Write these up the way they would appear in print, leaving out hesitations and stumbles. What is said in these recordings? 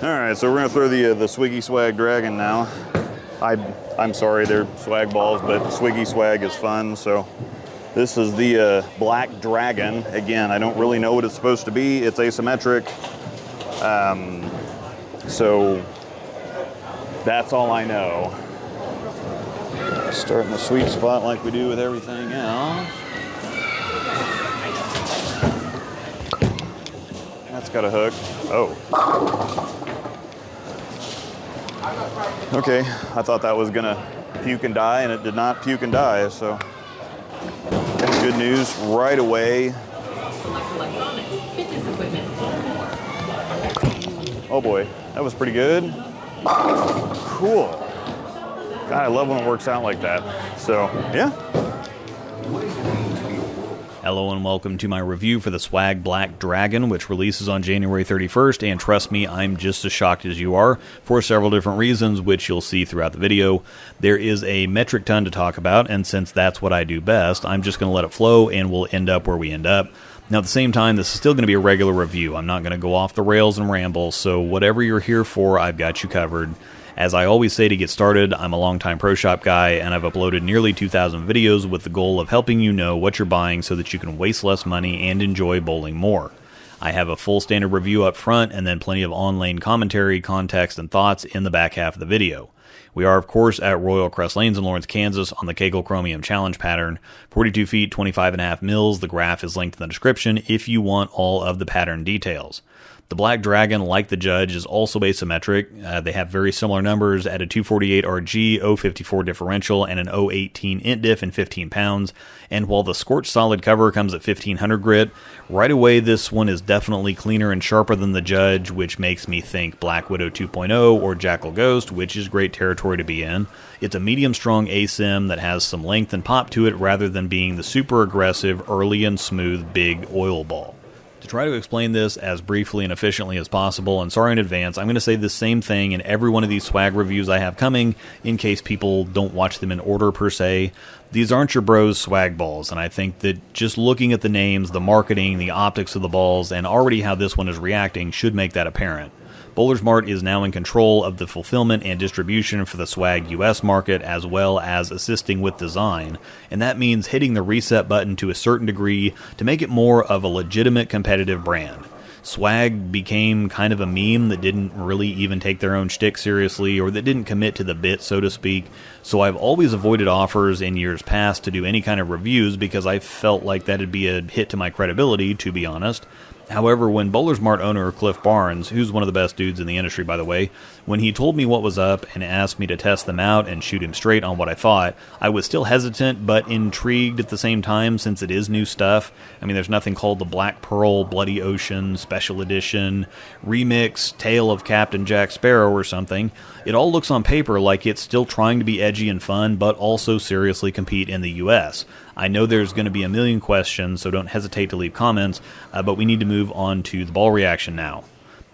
Alright, so we're going to throw the Swiggy Swag Dragon now. I'm sorry, they're swag balls, but Swiggy Swag is fun, so this is the Black Dragon. Again, I don't really know what it's supposed to be. It's asymmetric. So that's all I know. Starting the sweet spot like we do with everything else. That's got a hook. Oh. Okay, I thought that was gonna puke and die, and it did not puke and die, so. Good news right away. Oh boy, that was pretty good. Cool. God, I love when it works out like that. So, yeah. Hello and welcome to my review for the Swag Black Dragon, which releases on January 31st, and trust me, I'm just as shocked as you are, for several different reasons, which you'll see throughout the video. There is a metric ton to talk about, and since that's what I do best, I'm just going to let it flow, and we'll end up where we end up. Now, at the same time, this is still going to be a regular review. I'm not going to go off the rails and ramble, so whatever you're here for, I've got you covered. As I always say to get started, I'm a longtime Pro Shop guy, and I've uploaded nearly 2,000 videos with the goal of helping you know what you're buying so that you can waste less money and enjoy bowling more. I have a full standard review up front, and then plenty of on-lane commentary, context, and thoughts in the back half of the video. We are, of course, at Royal Crest Lanes in Lawrence, Kansas on the Kegel Chromium Challenge pattern. 42 feet, 25.5 mils. The graph is linked in the description if you want all of the pattern details. The Black Dragon, like the Judge, is also asymmetric. They have very similar numbers at a 248 RG, 054 differential, and an 018 int diff in 15 pounds. And while the Scorched Solid cover comes at 1500 grit, right away this one is definitely cleaner and sharper than the Judge, which makes me think Black Widow 2.0 or Jackal Ghost, which is great territory to be in. It's a medium-strong asim that has some length and pop to it rather than being the super aggressive, early and smooth big oil ball. To try to explain this as briefly and efficiently as possible, and sorry in advance, I'm going to say the same thing in every one of these swag reviews I have coming, in case people don't watch them in order per se. These aren't your bros swag balls, and I think that just looking at the names, the marketing, the optics of the balls, and already how this one is reacting should make that apparent. Bowler's Mart is now in control of the fulfillment and distribution for the Swag US market, as well as assisting with design, and that means hitting the reset button to a certain degree to make it more of a legitimate competitive brand. Swag became kind of a meme that didn't really even take their own shtick seriously, or that didn't commit to the bit, so to speak, so I've always avoided offers in years past to do any kind of reviews because I felt like that'd be a hit to my credibility, to be honest. However, when Bowler's Mart owner Cliff Barnes, who's one of the best dudes in the industry by the way, when he told me what was up and asked me to test them out and shoot him straight on what I thought, I was still hesitant but intrigued at the same time since it is new stuff. I mean, there's nothing called the Black Pearl, Bloody Ocean, Special Edition, Remix, Tale of Captain Jack Sparrow or something. It all looks on paper like it's still trying to be edgy and fun, but also seriously compete in the US. I know there's going to be a million questions, so don't hesitate to leave comments, but we need to move on to the ball reaction now.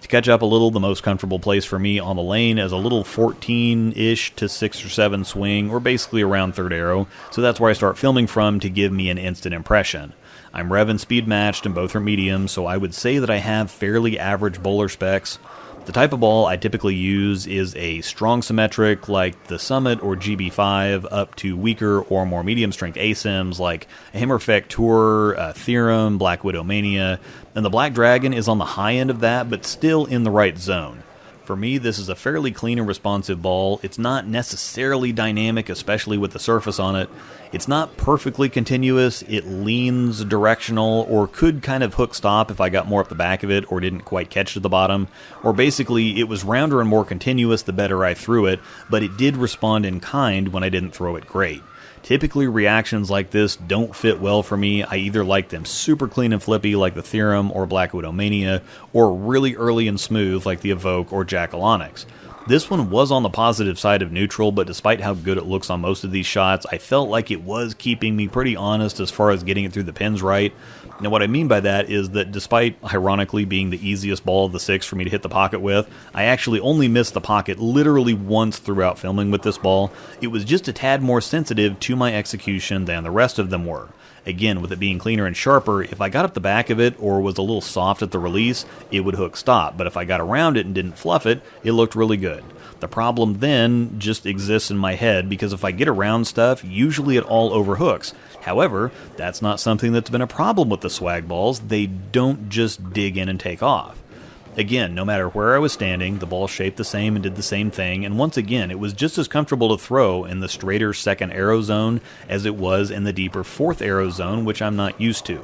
To catch up a little, the most comfortable place for me on the lane is a little 14-ish to 6 or 7 swing, or basically around third arrow, so that's where I start filming from to give me an instant impression. I'm rev and speed matched, and both are medium, so I would say that I have fairly average bowler specs. The type of ball I typically use is a strong symmetric like the Summit or GB5 up to weaker or more medium strength asims like a Hammerfect Tour, Theorem, Black Widow Mania, and the Black Dragon is on the high end of that but still in the right zone. For me, this is a fairly clean and responsive ball. It's not necessarily dynamic, especially with the surface on it. It's not perfectly continuous. It leans directional, or could kind of hook stop if I got more up the back of it or didn't quite catch it at the bottom. Or basically, it was rounder and more continuous the better I threw it, but it did respond in kind when I didn't throw it great. Typically, reactions like this don't fit well for me. I either like them super clean and flippy like the Theorem or Black Widow Mania, or really early and smooth like the Evoke or Jackal Onyx. This one was on the positive side of neutral, but despite how good it looks on most of these shots, I felt like it was keeping me pretty honest as far as getting it through the pins right. Now what I mean by that is that despite ironically being the easiest ball of the 6 for me to hit the pocket with, I actually only missed the pocket literally once throughout filming with this ball. It was just a tad more sensitive to my execution than the rest of them were. Again, with it being cleaner and sharper, if I got up the back of it or was a little soft at the release, it would hook stop. But if I got around it and didn't fluff it, it looked really good. The problem then just exists in my head because if I get around stuff, usually it all overhooks. However, that's not something that's been a problem with the swag balls. They don't just dig in and take off. Again, no matter where I was standing, the ball shaped the same and did the same thing, and once again, it was just as comfortable to throw in the straighter second arrow zone as it was in the deeper fourth arrow zone, which I'm not used to.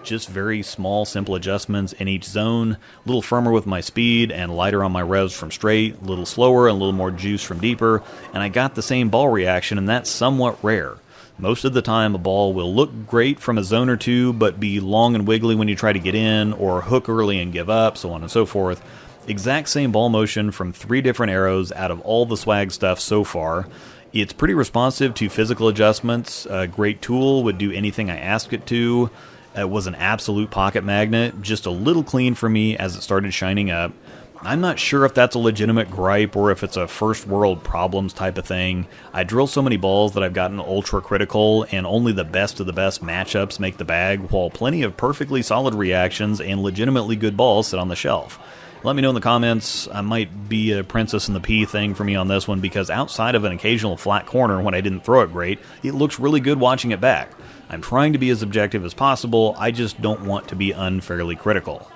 Just very small, simple adjustments in each zone, a little firmer with my speed and lighter on my revs from straight, a little slower and a little more juice from deeper, and I got the same ball reaction, and that's somewhat rare. Most of the time, a ball will look great from a zone or two, but be long and wiggly when you try to get in, or hook early and give up, so on and so forth. Exact same ball motion from 3 different arrows out of all the swag stuff so far. It's pretty responsive to physical adjustments. A great tool, would do anything I asked it to. It was an absolute pocket magnet, just a little clean for me as it started shining up. I'm not sure if that's a legitimate gripe or if it's a first world problems type of thing. I drill so many balls that I've gotten ultra critical, and only the best of the best matchups make the bag, while plenty of perfectly solid reactions and legitimately good balls sit on the shelf. Let me know in the comments. I might be a princess in the pea thing for me on this one, because outside of an occasional flat corner when I didn't throw it great, it looks really good watching it back. I'm trying to be as objective as possible, I just don't want to be unfairly critical.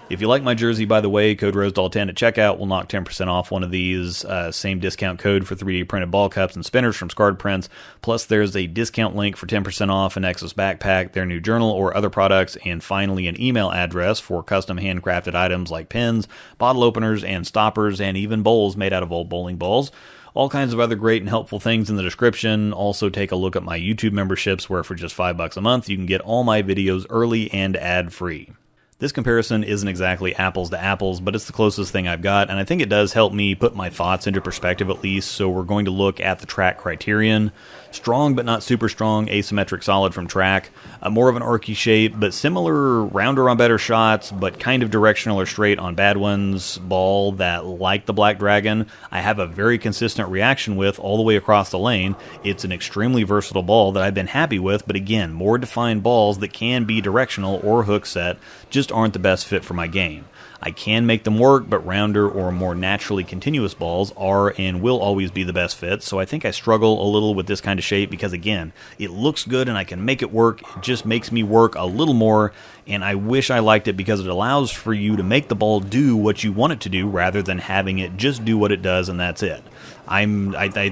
If you like my jersey, by the way, code ROSEDALL10 at checkout will knock 10% off one of these. Same discount code for 3D printed ball cups and spinners from Scarred Prints. Plus, there's a discount link for 10% off an Nexus backpack, their new journal, or other products. And finally, an email address for custom handcrafted items like pins, bottle openers, and stoppers, and even bowls made out of old bowling balls. All kinds of other great and helpful things in the description. Also, take a look at my YouTube memberships, where for just $5 a month, you can get all my videos early and ad-free. This comparison isn't exactly apples to apples, but it's the closest thing I've got, and I think it does help me put my thoughts into perspective at least, so we're going to look at the track criterion. Strong but not super strong, asymmetric solid from track. More of an archy shape, but similar, rounder on better shots, but kind of directional or straight on bad ones. Ball that, like the Black Dragon, I have a very consistent reaction with all the way across the lane. It's an extremely versatile ball that I've been happy with, but again, more defined balls that can be directional or hook set just aren't the best fit for my game. I can make them work, but rounder or more naturally continuous balls are and will always be the best fit, so I think I struggle a little with this kind of shape because, again, it looks good and I can make it work. It just makes me work a little more, and I wish I liked it because it allows for you to make the ball do what you want it to do rather than having it just do what it does and that's it. I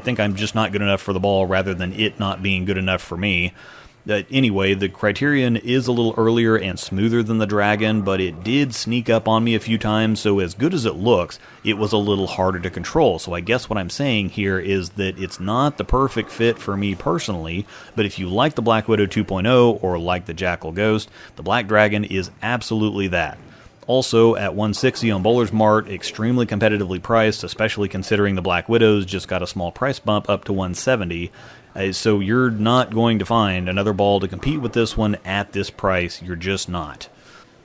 think I'm just not good enough for the ball rather than it not being good enough for me. Anyway, the Criterion is a little earlier and smoother than the Dragon, but it did sneak up on me a few times, so as good as it looks, it was a little harder to control. So I guess what I'm saying here is that it's not the perfect fit for me personally, but if you like the Black Widow 2.0 or like the Jackal Ghost, the Black Dragon is absolutely that. Also, at $160 on Bowler's Mart, extremely competitively priced, especially considering the Black Widows just got a small price bump up to $170. So you're not going to find another ball to compete with this one at this price. You're just not.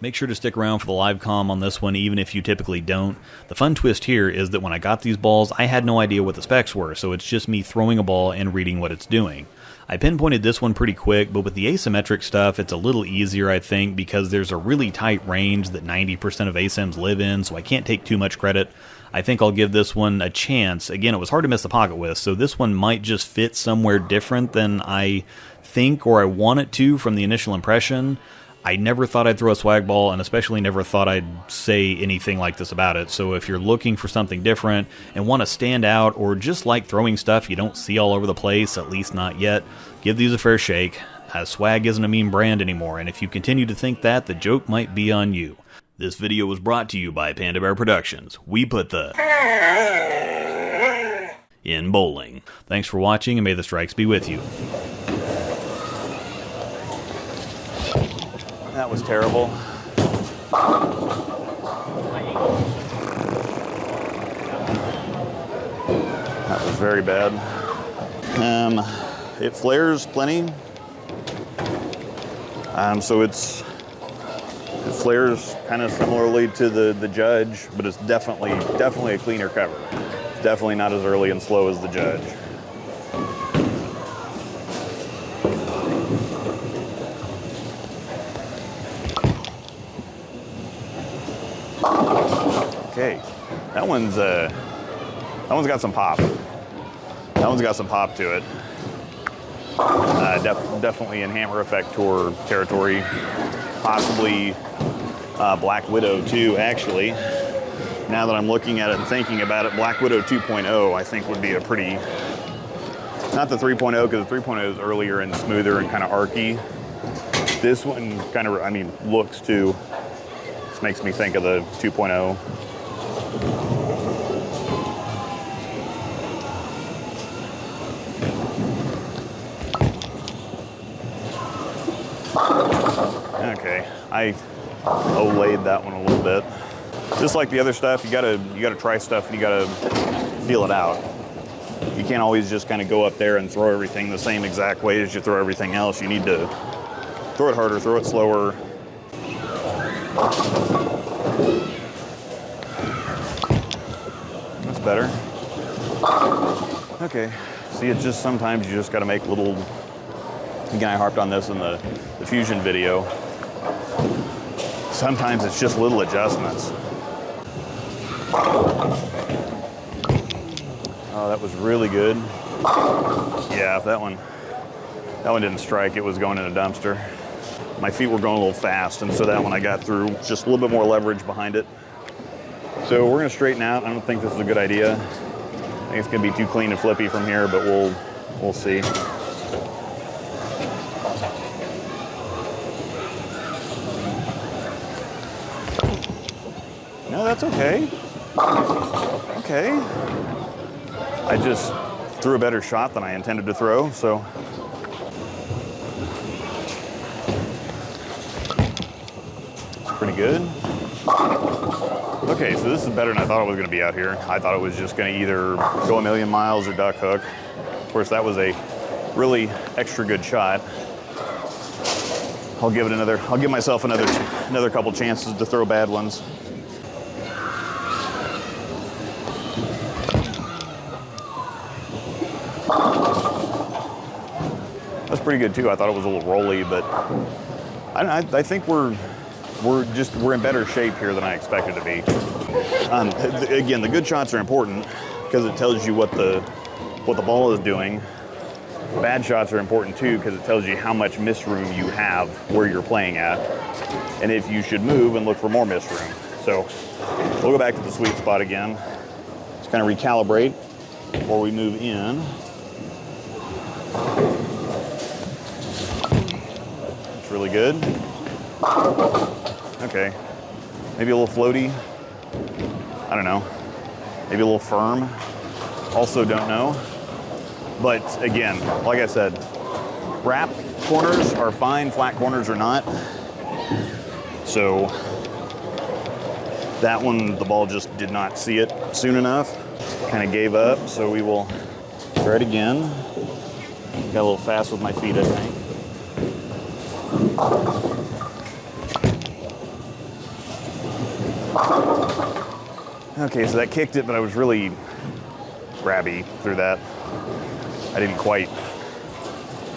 Make sure to stick around for the live comm on this one, even if you typically don't. The fun twist here is that when I got these balls, I had no idea what the specs were, so it's just me throwing a ball and reading what it's doing. I pinpointed this one pretty quick, but with the asymmetric stuff, it's a little easier, I think, because there's a really tight range that 90% of ASIMs live in, so I can't take too much credit. I think I'll give this one a chance. Again, it was hard to miss the pocket with, so this one might just fit somewhere different than I think or I want it to from the initial impression. I never thought I'd throw a swag ball, and especially never thought I'd say anything like this about it. So if you're looking for something different and want to stand out, or just like throwing stuff you don't see all over the place, at least not yet, give these a fair shake. Swag isn't a meme brand anymore, and if you continue to think that, the joke might be on you. This video was brought to you by Panda Bear Productions. We put the in bowling. Thanks for watching, and may the strikes be with you. That was terrible. That was very bad. It flares plenty. So it flares kind of similarly to the Judge, but it's definitely a cleaner cover. It's definitely not as early and slow as the Judge. That one's got some pop. That one's got some pop to it. Definitely in Hammer Effect Tour territory. Possibly Black Widow too, actually. Now that I'm looking at it and thinking about it, Black Widow 2.0 I think would be a pretty, not the 3.0, because the 3.0 is earlier and smoother and kind of archy. This one kind of, I mean, looks too, this makes me think of the 2.0. Okay, I olayed that one a little bit. Just like the other stuff, you gotta try stuff and you gotta feel it out. You can't always just kind of go up there and throw everything the same exact way as you throw everything else. You need to throw it harder, throw it slower. That's better. Okay, see, it's just sometimes you just gotta make little, again, I harped on this in the Fusion video. Sometimes it's just little adjustments. Oh, that was really good. Yeah, if that one didn't strike, it was going in a dumpster. My feet were going a little fast, and so that one I got through just a little bit more leverage behind it. So we're gonna straighten out. I don't think this is a good idea. I think it's gonna be too clean and flippy from here, but we'll see. No, that's okay. Okay. I just threw a better shot than I intended to throw, so. Pretty good. Okay, so this is better than I thought it was gonna be out here. I thought it was just gonna either go a million miles or duck hook. Of course, that was a really extra good shot. I'll give myself another couple chances to throw bad ones. That's pretty good too. I thought it was a little rolly, but I think we're in better shape here than I expected to be. Again, the good shots are important because it tells you what the ball is doing. Bad shots are important too because it tells you how much miss room you have where you're playing at, and if you should move and look for more miss room. So we'll go back to the sweet spot again. Just kind of recalibrate before we move in. It's really good. Okay, maybe a little floaty. I don't know. Maybe a little firm. Also don't know. But again, like I said, wrap corners are fine, flat corners are not. So that one, the ball just did not see it soon enough. Kind of gave up, so we will try it again. Got a little fast with my feet, I think. Okay, so that kicked it, but I was really grabby through that. I didn't quite,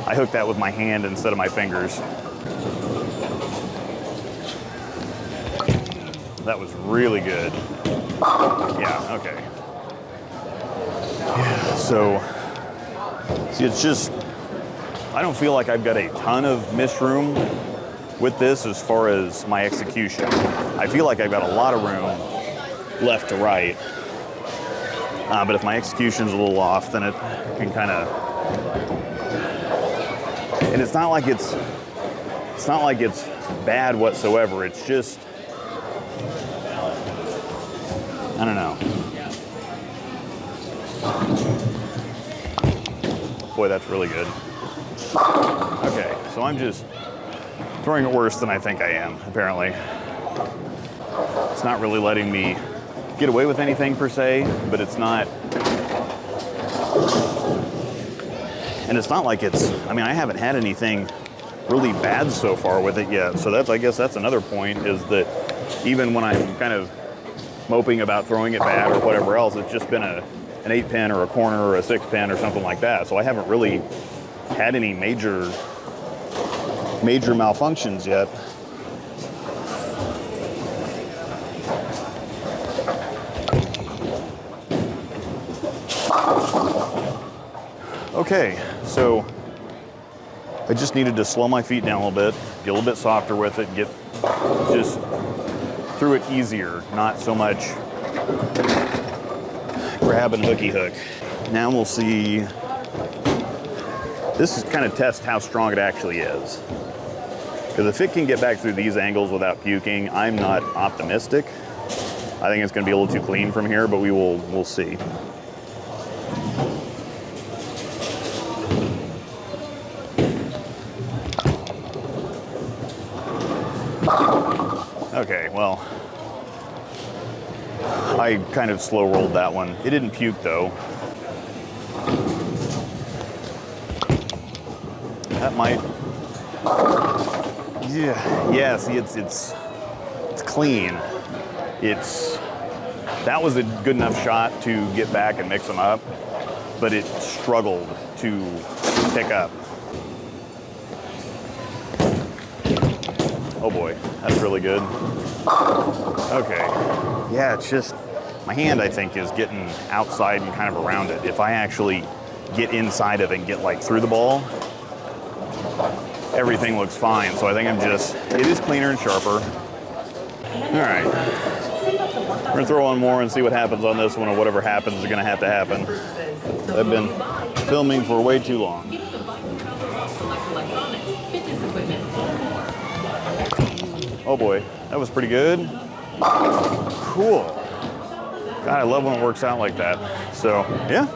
I hooked that with my hand instead of my fingers. That was really good. Yeah, okay. Yeah, so, see, it's just, I don't feel like I've got a ton of miss room with this as far as my execution. I feel like I've got a lot of room left to right. But if my execution's a little off, then it can kind of, and it's not like it's bad whatsoever. It's just, I don't know. Boy, that's really good. Okay, so I'm just throwing it worse than I think I am, apparently. It's not really letting me get away with anything per se, but it's not, and it's not like it's, I mean, I haven't had anything really bad so far with it yet. So that's, I guess that's another point, is that even when I'm kind of moping about throwing it bad or whatever else, it's just been an 8-pin or a corner or a 6-pin or something like that. So I haven't really had any major malfunctions yet. Okay, so I just needed to slow my feet down a little bit, get a little bit softer with it, get just through it easier, not so much grab and hooky hook. Now we'll see, this is kind of test how strong it actually is. Because if it can get back through these angles without puking, I'm not optimistic. I think it's going to be a little too clean from here, but we'll see. Okay, well, I kind of slow rolled that one. It didn't puke though. That might, yeah, see, it's clean. That was a good enough shot to get back and mix them up, but it struggled to pick up. Oh boy, that's really good. Okay, yeah, it's just, my hand I think is getting outside and kind of around it. If I actually get inside of it and get like through the ball, everything looks fine. So I think it is cleaner and sharper. All right, we're gonna throw on more and see what happens on this one, or whatever happens is gonna have to happen. I've been filming for way too long. Oh boy, that was pretty good. Cool. God, I love when it works out like that. So, yeah.